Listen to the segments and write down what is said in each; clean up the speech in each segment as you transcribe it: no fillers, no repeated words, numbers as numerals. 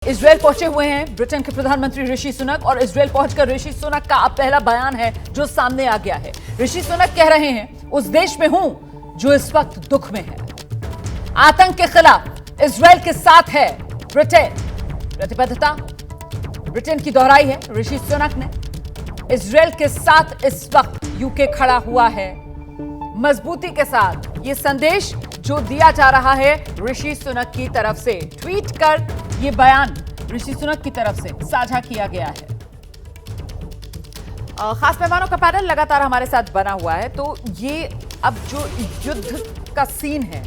Israel पहुंचे हुए हैं ब्रिटेन के प्रधानमंत्री ऋषि सुनक और इजराइल पहुंचकर ऋषि सुनक का अब पहला बयान है जो सामने आ गया है। ऋषि सुनक कह रहे हैं उस देश में हूं जो इस वक्त दुख में है। आतंक के खिलाफ इजराइल के साथ है ब्रिटेन। प्रतिबद्धता ब्रिटेन की दोहराई है ऋषि सुनक ने। इजराइल के साथ इस वक्त यूके खड़ा हुआ है मजबूती के साथ। यह संदेश जो दिया जा रहा है ऋषि सुनक की तरफ से, ट्वीट कर यह बयान ऋषि सुनक की तरफ से साझा किया गया है। खास मेहमानों का पैनल लगातार हमारे साथ बना हुआ है। तो ये अब जो युद्ध का सीन है,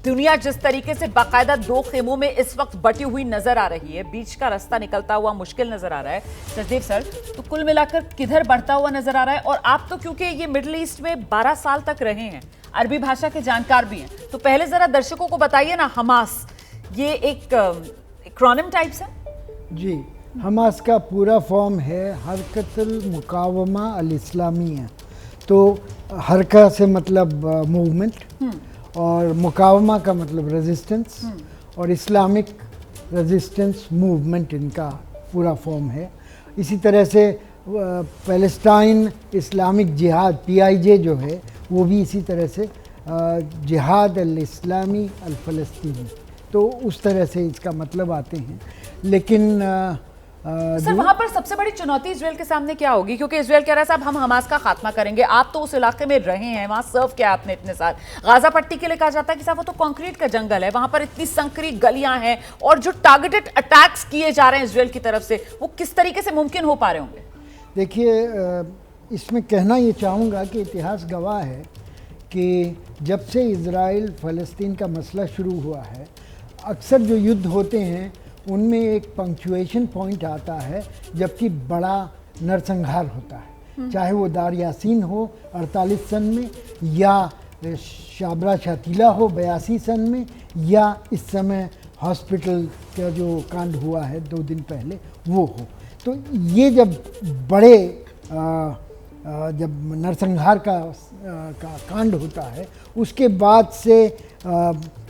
दुनिया जिस तरीके से बाकायदा दो खेमों में इस वक्त बटी हुई नजर आ रही है, बीच का रास्ता निकलता हुआ मुश्किल नजर आ रहा है। सचदेव सर, तो कुल मिलाकर किधर बढ़ता हुआ नजर आ रहा है? और आप तो क्योंकि ये मिडिल ईस्ट में 12 साल तक रहे हैं, अरबी भाषा के जानकार भी हैं, तो पहले जरा दर्शकों को बताइए ना, हमास ये एक एक्रोनिम टाइप्स है? जी, हमास का पूरा फॉर्म है हरकतुल मुकावमा अल इस्लामिया। तो हरका से मतलब मूवमेंट और मुकावमा का मतलब रेजिस्टेंस और इस्लामिक रेजिस्टेंस मूवमेंट इनका पूरा फॉर्म है। इसी तरह से पैलेस्टाइन इस्लामिक जिहाद PIJ जो है वो भी इसी तरह से जिहाद अल इस्लामी अल फ़लस्तीनी, तो उस तरह से इसका मतलब आते हैं। लेकिन सर वहां पर सबसे बड़ी चुनौती इजराइल के सामने क्या होगी? क्योंकि इजराइल कह रहा है साहब हम हमास का खात्मा करेंगे। आप तो उस इलाके में रहे हैं, वहां सर्व किया आपने इतने साल। गाजा पट्टी के लिए कहा जाता है कि साहब वो तो कंक्रीट का जंगल है, वहां पर इतनी संकरी गलियां हैं और जो टारगेटेड अटैक्स किए जा रहे हैं इजराइल की तरफ से, वो किस तरीके से मुमकिन हो पा रहे होंगे? देखिए, इसमें कहना ये चाहूँगा कि इतिहास गवाह है कि जब से इजराइल फ़लस्तीन का मसला शुरू हुआ है, अक्सर जो युद्ध होते हैं उनमें एक पंक्चुएशन पॉइंट आता है जबकि बड़ा नरसंहार होता है, चाहे वो दार यासीन हो 48 सन में, या शाबरा शातीला हो 82 सन में, या इस समय हॉस्पिटल का जो कांड हुआ है 2 दिन पहले वो हो। तो ये जब बड़े जब नरसंहार का कांड होता है, उसके बाद से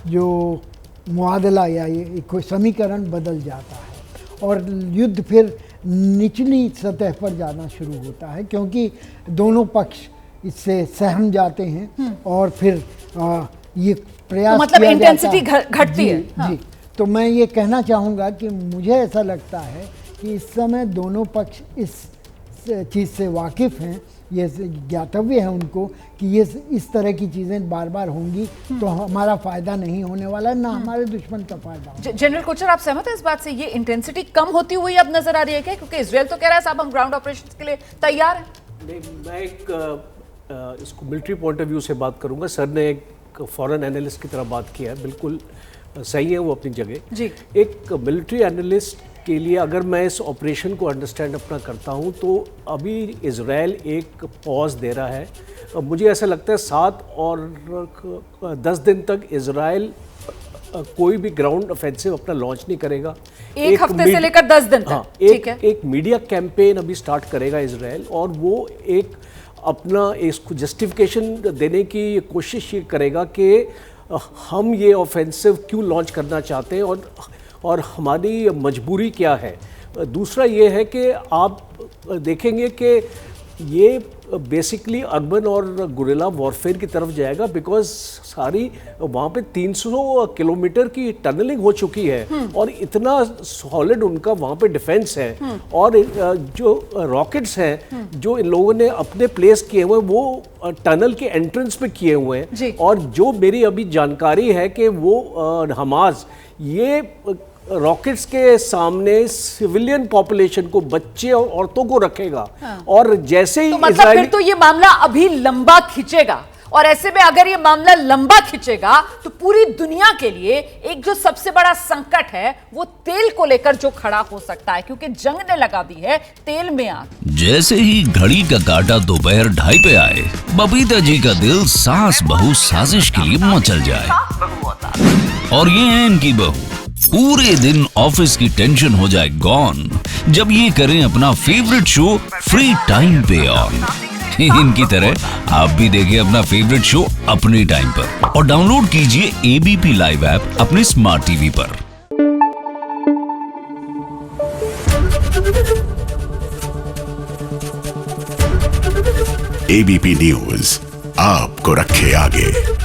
जो मुआदला या ये कोई समीकरण बदल जाता है और युद्ध फिर निचली सतह पर जाना शुरू होता है, क्योंकि दोनों पक्ष इससे सहम जाते हैं और फिर ये प्रयास तो मतलब किया इंटेंसिटी जाता घटती है। हाँ। जी, तो मैं ये कहना चाहूँगा कि मुझे ऐसा लगता है कि इस समय दोनों पक्ष इस चीज़ से वाकिफ़ हैं, ये ज्ञातव्य है उनको कि ये इस तरह की चीज़ें बार बार होंगी तो हमारा फ़ायदा नहीं होने वाला, ना हमारे दुश्मन का फ़ायदा। जनरल कोचर, आप सहमत हैं इस बात से? ये इंटेंसिटी कम होती हुई अब नजर आ रही है क्या? क्योंकि इजराइल तो कह रहा है साहब हम ग्राउंड ऑपरेशंस के लिए तैयार हैं। मैं एक इसको मिलिट्री पॉइंट ऑफ व्यू से बात करूंगा। सर ने एक फॉरेन एनालिस्ट की तरह बात किया है, बिल्कुल सही है वो अपनी जगह जी। एक मिलिट्री एनालिस्ट के लिए अगर मैं इस ऑपरेशन को अंडरस्टैंड अपना करता हूं तो अभी इजराइल एक पॉज दे रहा है। मुझे ऐसा लगता है 7 और 10 दिन तक इजराइल कोई भी ग्राउंड ऑफेंसिव अपना लॉन्च नहीं करेगा। एक हफ्ते से लेकर 10 दिन तक। हाँ, एक मीडिया कैंपेन अभी स्टार्ट करेगा इजराइल, और वो एक अपना इसको जस्टिफिकेशन देने की कोशिश ये करेगा कि हम ये ऑफेंसिव क्यों लॉन्च करना चाहते हैं और हमारी मजबूरी क्या है। दूसरा ये है कि आप देखेंगे कि ये बेसिकली अर्बन और गुरिल्ला वॉरफेयर की तरफ जाएगा, बिकॉज सारी वहाँ पे 300 किलोमीटर की टनलिंग हो चुकी है और इतना सॉलिड उनका वहाँ पे डिफेंस है, और जो रॉकेट्स हैं जो इन लोगों ने अपने प्लेस किए हुए वो टनल के एंट्रेंस पे किए हुए हैं। और जो मेरी अभी जानकारी है कि वो हमास ये रॉकेट्स के सामने सिविलियन पॉपुलेशन को, बच्चे और औरतों को रखेगा। हाँ। और जैसे ही तो मतलब फिर तो ये मामला अभी लंबा खिंचेगा, और ऐसे में अगर ये मामला लंबा खिंचेगा तो पूरी दुनिया के लिए एक जो सबसे बड़ा संकट है वो तेल को लेकर जो खड़ा हो सकता है, क्योंकि जंग ने लगा दी है तेल में आग। जैसे ही घड़ी का काटा दोपहर 2:30 पे आए, बबीता जी का दिल सास बहू साजिश के लिए मचल जाए। और ये है इनकी बहू, पूरे दिन ऑफिस की टेंशन हो जाए गॉन जब ये करें अपना फेवरेट शो फ्री टाइम पे ऑन। इनकी तरह आप भी देखिए अपना फेवरेट शो अपने टाइम पर और डाउनलोड कीजिए ABP लाइव ऐप अपने स्मार्ट टीवी पर। एबीपी न्यूज आपको रखे आगे।